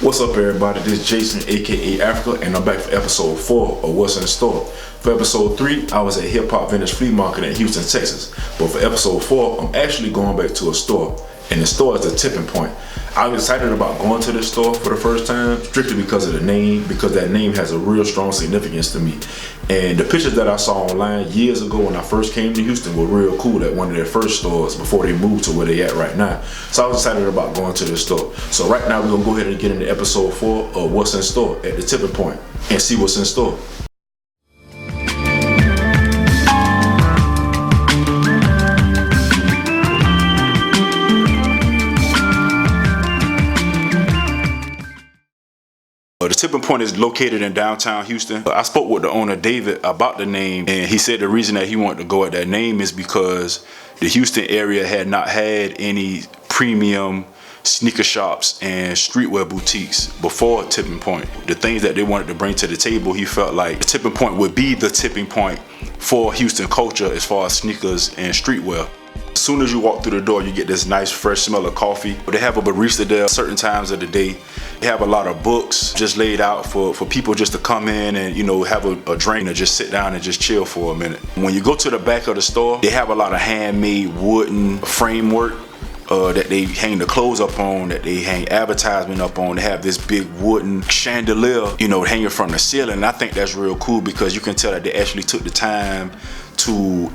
What's up, everybody? This is Jason, aka Africa, and I'm back for episode 4 of What's in Store. For episode 3, I was at Hip Hop Vintage Flea Market in Houston, Texas. But for episode 4, I'm actually going back to a store, and the store is the Tipping Point. I was excited about going to this store for the first time, strictly because of the name, because that name has a real strong significance to me. And the pictures that I saw online years ago when I first came to Houston were real cool at one of their first stores before they moved to where they at right now. So I was excited about going to this store. So right now we're gonna go ahead and get into episode 4 of What's in Store at the Tipping Point and see what's in store. The Tipping Point is located in downtown Houston. I spoke with the owner, David, about the name, and he said the reason that he wanted to go at that name is because the Houston area had not had any premium sneaker shops and streetwear boutiques before Tipping Point. The things that they wanted to bring to the table, he felt like the Tipping Point would be the tipping point for Houston culture as far as sneakers and streetwear. As soon as you walk through the door, you get this nice fresh smell of coffee. They have a barista there certain times of the day. They have a lot of books just laid out for people just to come in and, have a drink and just sit down and just chill for a minute. When you go to the back of the store, they have a lot of handmade wooden framework that they hang the clothes up on, that they hang advertisement up on. They have this big wooden chandelier, hanging from the ceiling. And I think that's real cool because you can tell that they actually took the time to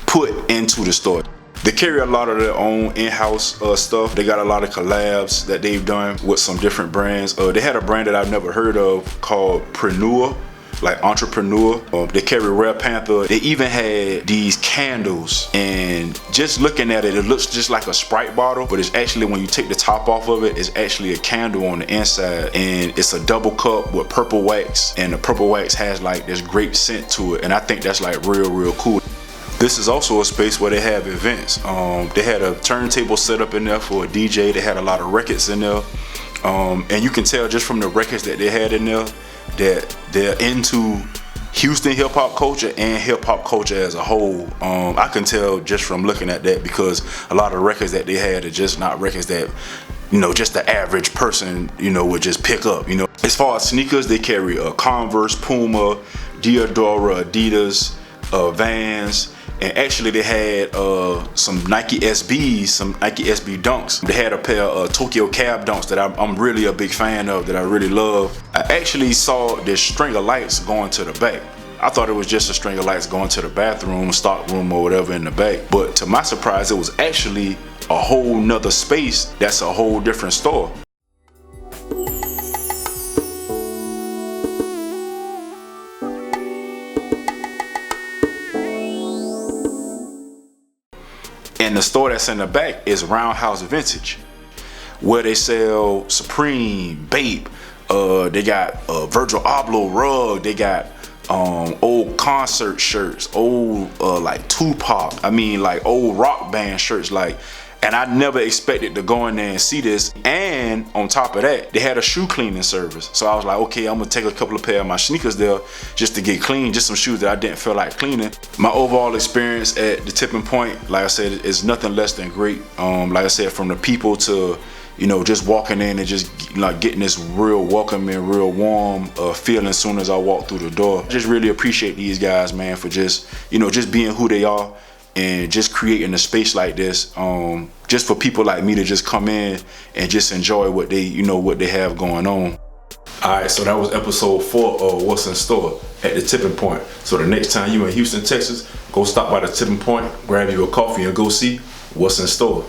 put into the store. They carry a lot of their own in-house stuff. They got a lot of collabs that they've done with some different brands. They had a brand that I've never heard of called Pwners, like entrepreneur. They carry Rare Panther. They even had these candles, and just looking at it, it looks just like a Sprite bottle, but it's actually, when you take the top off of it, it's actually a candle on the inside, and it's a double cup with purple wax, and the purple wax has like this grape scent to it, and I think that's like real cool. This is also a space where they have events. They had a turntable set up in there for a DJ. They had a lot of records in there. And you can tell just from the records that they had in there that they're into Houston hip hop culture and hip hop culture as a whole. I can tell just from looking at that because a lot of records that they had are just not records that, just the average person, would just pick up, As far as sneakers, they carry Converse, Puma, Diodora, Adidas, Vans. And actually they had some Nike SBs, some Nike SB Dunks. They had a pair of Tokyo Cab Dunks that I'm really a big fan of, that I really love. I actually saw this string of lights going to the back. I thought it was just a string of lights going to the bathroom, stock room, or whatever in the back. But to my surprise, it was actually a whole nother space that's a whole different store. And the store that's in the back is Roundhouse Vintage, where they sell Supreme, Bape. They got Virgil Abloh rug. They got old concert shirts, old like Tupac. Like old rock band shirts. And I never expected to go in there and see this. And on top of that, they had a shoe cleaning service. So I was like, okay, I'm gonna take a couple of pair of my sneakers there just to get clean, just some shoes that I didn't feel like cleaning. My overall experience at the Tipping Point, like I said, is nothing less than great. Like I said, from the people to, just walking in and just like getting this real welcoming, real warm feeling as soon as I walk through the door. I just really appreciate these guys, man, for just, just being who they are and just creating a space like this, just for people like me to just come in and just enjoy what they, what they have going on. Alright, so that was episode 4 of What's in Store at the Tipping Point. So the next time you in Houston, Texas, go stop by the Tipping Point, grab you a coffee, and go see what's in store.